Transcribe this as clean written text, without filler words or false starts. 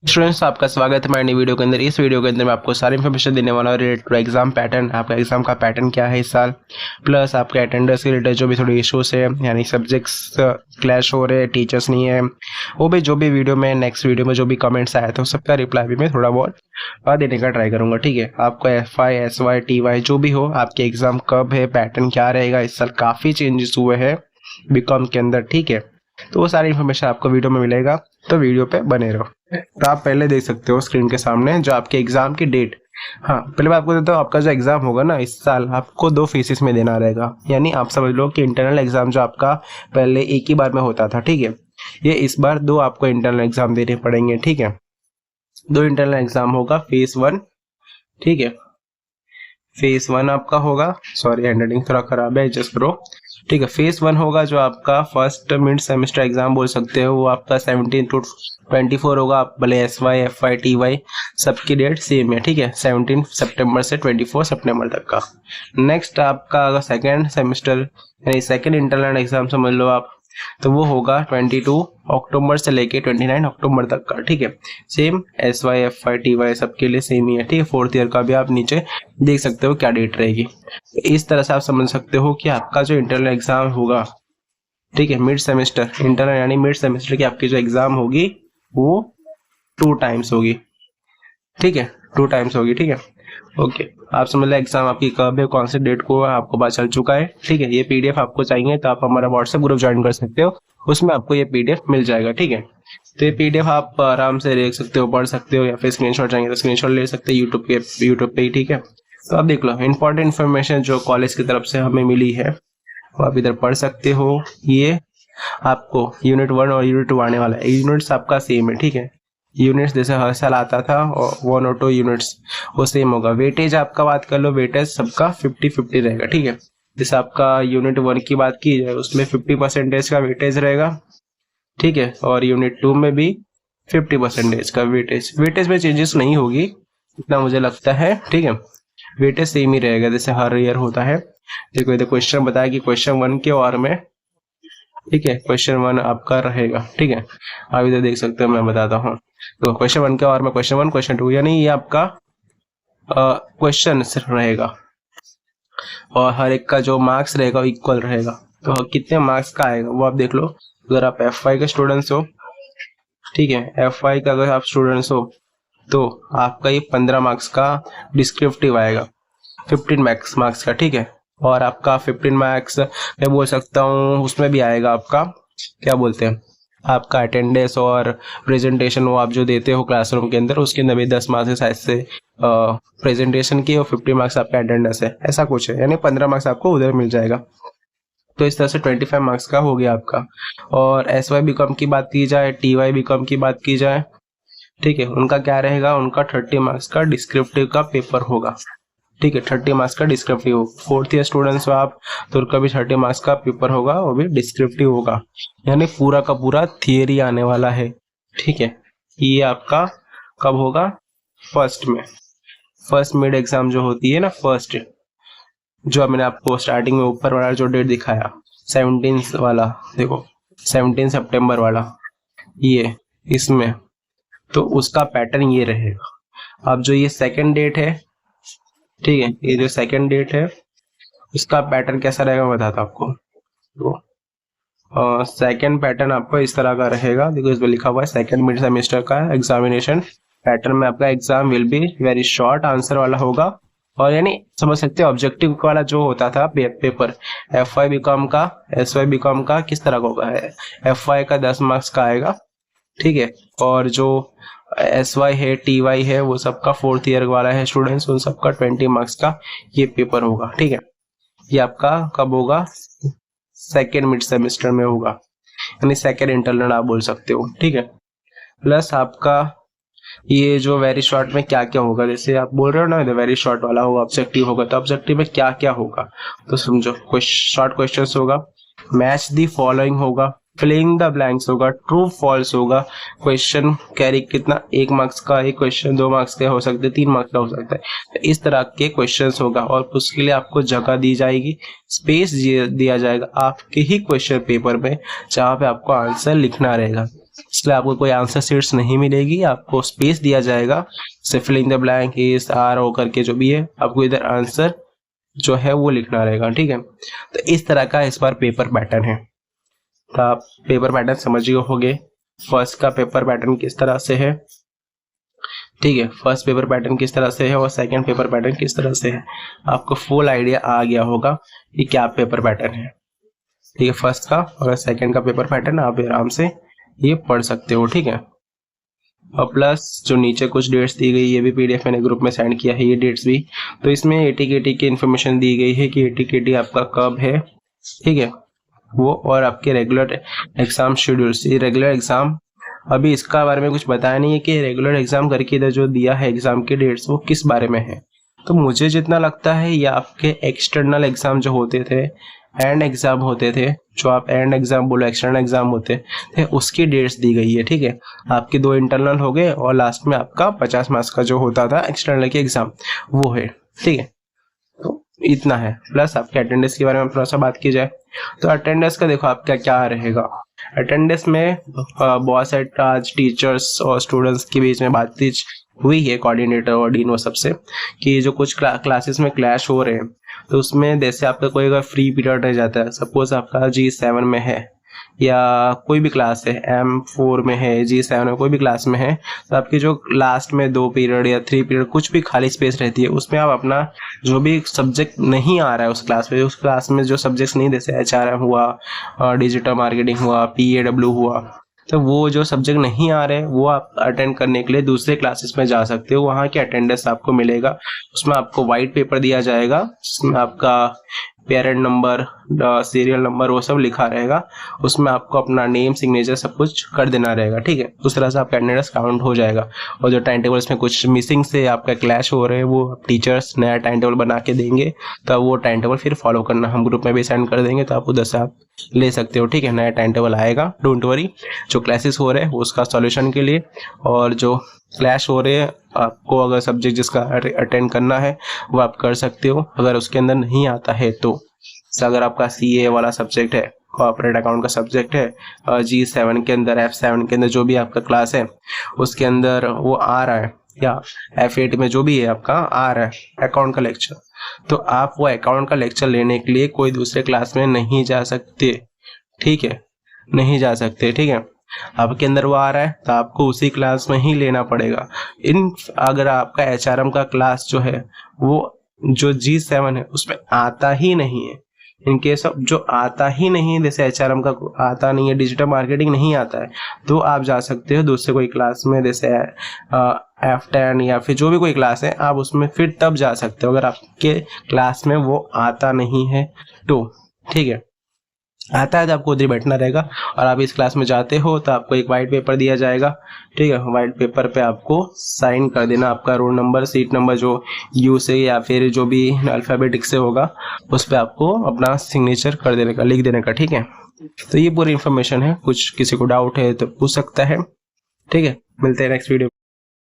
Students, आपका स्वागत है हमारे नई वीडियो के अंदर। इस वीडियो के अंदर मैं आपको सारी इन्फॉर्मेशन देने वाला हूँ रिलेटेड टू एग्जाम पैटर्न। आपका एग्जाम का पैटर्न क्या है इस साल, प्लस आपके अटेंडेंस के रिलेटेड जो भी थोड़े इश्यूज है, यानी सब्जेक्ट्स क्लैश हो रहे हैं, टीचर्स नहीं है, वो भी जो भी वीडियो में नेक्स्ट वीडियो में जो भी कमेंट्स आए थे सबका रिप्लाई भी मैं थोड़ा बहुत देने का ट्राई करूंगा। ठीक है, आपको FI SY TY जो भी हो, आपके एग्जाम कब है, पैटर्न क्या रहेगा, इस साल काफ़ी चेंजेस हुए हैं बीकॉम के अंदर। ठीक है, तो वो सारी इन्फॉर्मेशन आपको वीडियो में मिलेगा, तो वीडियो पे बने रहो। तो आप पहले देख सकते हो स्क्रीन के सामने जो आपके एग्जाम की डेट। हाँ, पहले मैं आपको देता हूँ, आपका जो एग्जाम होगा ना इस साल आपको 2 फेसेस में देना रहेगा। यानी आप समझ लो कि इंटरनल एग्जाम जो आपका पहले एक ही बार में होता था, ठीक है, ये इस बार 2 आपको इंटरनल एग्जाम देने पड़ेंगे। ठीक है, 2 इंटरनल एग्जाम होगा, फेज 1। ठीक है, फेज 1 आपका होगा, सॉरी हैंडराइटिंग थोड़ा खराब है, एडजस्ट करो। ठीक है, फेज 1 होगा जो आपका फर्स्ट मिड सेमेस्टर एग्जाम बोल सकते हो, वो आपका 17 to 24 होगा। आप भले SY FY TY सबकी डेट सेम है। ठीक है, 17 सितंबर से 24 सितंबर तक का। नेक्स्ट आपका अगर सेकेंड सेमेस्टर यानी सेकेंड इंटरनल एग्जाम समझ लो आप, तो वो होगा 22 अक्टूबर से लेके 29 अक्टूबर तक का। ठीक है, सेम SY FY TY सबके लिए सेम ही है। ठीक है, फोर्थ ईयर का भी आप नीचे देख सकते हो क्या डेट रहेगी। इस तरह से आप समझ सकते हो कि आपका जो इंटरनल एग्जाम होगा, ठीक है, मिड सेमेस्टर इंटरनल यानी मिड सेमेस्टर की आपकी जो एग्जाम होगी वो 2 टाइम्स होगी। ठीक है, 2 टाइम्स होगी। ठीक है, ओके, आप समझ लो एग्जाम आपकी कब है, कौन से डेट को है, आपको पता चल चुका है। ठीक है, ये PDF आपको चाहिए तो आप हमारा व्हाट्सएप ग्रुप ज्वाइन कर सकते हो, उसमें आपको ये PDF मिल जाएगा। ठीक है, तो ये PDF आप आराम से देख सकते हो, पढ़ सकते हो, या फिर स्क्रीनशॉट चाहिए तो स्क्रीनशॉट ले सकते हो यूट्यूब पे ही। ठीक है, तो आप देख लो इंपॉर्टेंट इन्फॉर्मेशन जो कॉलेज की तरफ से हमें मिली है वो आप इधर पढ़ सकते हो। ये आपको यूनिट 1 और यूनिट 2 आने वाला है, यूनिट्स आपका सेम है। ठीक है, यूनिट्स जैसे हर साल आता था और 1 और 2 यूनिट्स वो सेम होगा। वेटेज आपका बात कर लो, वेटेज सबका 50-50 रहेगा। ठीक है, जैसे आपका यूनिट 1 की बात की जाए उसमें 50% का वेटेज रहेगा। ठीक है, और यूनिट 2 में भी 50% का वेटेज में चेंजेस नहीं होगी इतना मुझे लगता है। ठीक है, वेटेज सेम ही रहेगा जैसे हर ईयर होता है। देखो इधर क्वेश्चन बताया कि क्वेश्चन 1 के और में, ठीक है, क्वेश्चन 1 आपका रहेगा। ठीक है, आप इधर देख सकते हो, मैं बताता हूँ। तो क्वेश्चन 1 के और में क्वेश्चन 1 क्वेश्चन 2, यानी ये आपका क्वेश्चन सिर्फ रहेगा और हर एक का जो मार्क्स रहेगा वो इक्वल रहेगा। तो कितने मार्क्स का आएगा वो आप देख लो। अगर आप FY के स्टूडेंट्स हो, ठीक है, FY का अगर आप स्टूडेंट्स हो तो आपका ये 15 मार्क्स का डिस्क्रिप्टिव आएगा, 15 मार्क्स का। ठीक है, और आपका 15 मार्क्स मैं बोल सकता हूँ उसमें भी आएगा आपका, क्या बोलते हैं, आपका अटेंडेंस और प्रेजेंटेशन, वो आप जो देते हो क्लासरूम के अंदर, उसके अंदर भी 10 मार्क्स है शायद से प्रेजेंटेशन की, और 50 मार्क्स आपका अटेंडेंस है, ऐसा कुछ है, यानी 15 मार्क्स आपको उधर मिल जाएगा। तो इस तरह से 25 मार्क्स का हो गया आपका। और SY BCom की बात की जाए, TY BCom की बात की जाए, ठीक है, उनका क्या रहेगा, उनका 30 मार्क्स का डिस्क्रिप्टिव का पेपर होगा। ठीक है, 30 मार्क्स का डिस्क्रिप्टिव। फोर्थ ईयर स्टूडेंट्स हो आप तो उनका भी 30 मार्क्स का पेपर होगा, वो भी डिस्क्रिप्टिव होगा, यानी पूरा का पूरा थियरी आने वाला है। ठीक है, ये आपका कब होगा, फर्स्ट मिड एग्जाम जो होती है ना, फर्स्ट जो मैंने आपको स्टार्टिंग में ऊपर वाला जो डेट दिखाया 17 वाला, देखो 17 सितंबर वाला, ये इसमें तो उसका पैटर्न ये रहेगा। अब जो ये सेकंड डेट है, ठीक है, ये जो सेकंड डेट है उसका पैटर्न कैसा रहेगा मैं बताता हूँ आपको। तो सेकंड पैटर्न आपको इस तरह का रहेगा, देखो इसमें लिखा हुआ है सेकंड मिड सेमेस्टर का एग्जामिनेशन पैटर्न में आपका exam will be very short answer वाला होगा, और यानी समझ सकते हो ऑब्जेक्टिव वाला जो होता था पेपर FY BCom का SY BCom का किस तरह का होगा, FY का 10 मार्क्स का आएगा। ठीक है, और जो SY है TY है वो सबका फोर्थ ईयर वाला है स्टूडेंट्स, उन सबका 20 मार्क्स का ये पेपर होगा। ठीक है, ये आपका कब होगा, सेकेंड मिड सेमेस्टर में होगा, यानी सेकेंड इंटरनल आप बोल सकते हो। ठीक है, प्लस आपका ये जो वेरी शॉर्ट में क्या क्या होगा, जैसे आप बोल रहे हो ना वेरी शॉर्ट वाला होगा, ऑब्जेक्टिव होगा, तो ऑब्जेक्टिव में क्या क्या होगा तो समझो, शॉर्ट क्वेश्चंस होगा, मैच द फॉलोइंग होगा, फिलिंग द ब्लैंक्स होगा, ट्रू फॉल्स होगा, क्वेश्चन कैरी कितना, 1 मार्क्स का एक क्वेश्चन, 2 मार्क्स का हो सकता है, 3 मार्क्स का हो सकता है, तो इस तरह के क्वेश्चंस होगा। और उसके लिए आपको जगह दी जाएगी, स्पेस दिया जाएगा आपके ही क्वेश्चन पेपर में, जहाँ पे आपको आंसर लिखना रहेगा। इसलिए आपको कोई आंसर शीट्स नहीं मिलेगी, आपको स्पेस दिया जाएगा, जैसे filling the blank is arrow करके जो भी है, आपको इधर आंसर जो है वो लिखना रहेगा। ठीक है, तो इस तरह का इस बार पेपर पैटर्न है। तो आप पेपर पैटर्न समझ गए होंगे, फर्स्ट का पेपर पैटर्न किस तरह से है। ठीक है, फर्स्ट पेपर पैटर्न किस तरह से है और सेकंड पेपर पैटर्न किस तरह से है, आपको फुल आइडिया आ गया होगा कि क्या पेपर पैटर्न है। ठीक है, फर्स्ट का और सेकंड का पेपर पैटर्न आप आराम से ये पढ़ सकते हो। ठीक है, और प्लस जो नीचे कुछ डेट्स दी गई, ये भी पीडीएफ मैंने ग्रुप में सेंड किया है, ये डेट्स भी। तो इसमें एटीकेटी की इन्फॉर्मेशन दी गई है कि एटीकेटी आपका कब है। ठीक है, वो और आपके रेगुलर एग्जाम शेड्यूल्स, ये रेगुलर एग्जाम अभी इसका बारे में कुछ बताया नहीं है कि रेगुलर एग्जाम करके इधर जो दिया है एग्जाम के डेट्स वो किस बारे में है। तो मुझे जितना लगता है ये आपके एक्सटर्नल एग्जाम जो होते थे, एंड एग्जाम होते थे, जो आप एंड एग्जाम बोलो एक्सटर्नल एग्जाम होते थे, उसकी डेट्स दी गई है। ठीक है, आपके 2 इंटरनल हो गए और लास्ट में आपका 50 मार्क्स का जो होता था एक्सटर्नल के एग्जाम वो है। ठीक है, तो इतना है। प्लस आपके अटेंडेंस के बारे में थोड़ा सा बात की जाए तो अटेंडेंस का देखो आपका क्या रहेगा। अटेंडेंस में बहुत सारे आज टीचर्स और स्टूडेंट्स के बीच में बातचीत हुई है, कोऑर्डिनेटर और डीन वो सबसे, कि जो कुछ क्लासेस में क्लैश हो रहे हैं तो उसमें जैसे आपका कोई अगर फ्री पीरियड रह जाता है, सपोज आपका G7 में है या कोई भी क्लास है, M4 में है, G7 में कोई भी क्लास में है, तो आपकी जो लास्ट में 2 पीरियड या 3 पीरियड कुछ भी खाली स्पेस रहती है, उसमें आप अपना जो भी सब्जेक्ट नहीं आ रहा है उस क्लास में, उस क्लास में जो सब्जेक्ट्स नहीं, जैसे HRM हुआ, डिजिटल मार्केटिंग हुआ, PAW हुआ, तो वो जो सब्जेक्ट नहीं आ रहे वो आप अटेंड करने के लिए दूसरे क्लासेस में जा सकते हो। वहाँ की अटेंडेंस आपको मिलेगा, उसमें आपको वाइट पेपर दिया जाएगा, उसमें आपका पेरेंट नंबर, सीरियल नंबर वो सब लिखा रहेगा, उसमें आपको अपना नेम, सिग्नेचर सब कुछ कर देना रहेगा। ठीक है, उस तरह से आपका अटेंडेंस काउंट हो जाएगा। और जो टाइम टेबल्स में कुछ मिसिंग से आपका क्लैश हो रहे हैं वो टीचर्स नया टाइम टेबल बना के देंगे, तो वो टाइम टेबल फिर फॉलो करना, हम ग्रुप में भी सेंड कर देंगे, तो आप उधर से आप ले सकते हो। ठीक है, नया टाइम टेबल आएगा, डोंट वरी। जो क्लासेस हो रहे हैं उसका सॉल्यूशन के लिए और जो क्लैश हो रहे हैं आपको अगर सब्जेक्ट जिसका अटेंड करना है वो आप कर सकते हो, अगर उसके अंदर नहीं आता है तो। अगर आपका CA वाला सब्जेक्ट है, कॉर्पोरेट अकाउंट का सब्जेक्ट है, G7 के अंदर, F7 के अंदर जो भी आपका क्लास है उसके अंदर वो आ रहा है, या F8 में जो भी है आपका आ रहा है अकाउंट का लेक्चर, तो आप वो अकाउंट का लेक्चर लेने के लिए कोई दूसरे क्लास में नहीं जा सकते। ठीक है, नहीं जा सकते। ठीक है, आपके अंदर वो आ रहा है तो आपको उसी क्लास में ही लेना पड़ेगा। अगर आपका HRM का क्लास जो है वो जो G7 है उसमें आता ही नहीं है, इनके सब जो आता ही नहीं है, जैसे HRM का आता नहीं है, डिजिटल मार्केटिंग नहीं आता है, तो आप जा सकते हो दूसरे कोई क्लास में, जैसे F10 या फिर जो भी कोई क्लास है, आप उसमें फिर तब जा सकते हो अगर आपके क्लास में वो आता नहीं है तो। ठीक है, आता है तो आपको उधर बैठना रहेगा, और आप इस क्लास में जाते हो तो आपको एक वाइट पेपर दिया जाएगा। ठीक है, वाइट पेपर पे आपको साइन कर देना, आपका रोल नंबर, सीट नंबर जो U से या फिर जो भी अल्फ़ाबेटिक से होगा उस पर आपको अपना सिग्नेचर कर देने का, लिख देने का। ठीक है, तो ये पूरी इन्फॉर्मेशन है, कुछ किसी को डाउट है तो पूछ सकता है। ठीक है, मिलते हैं नेक्स्ट वीडियो।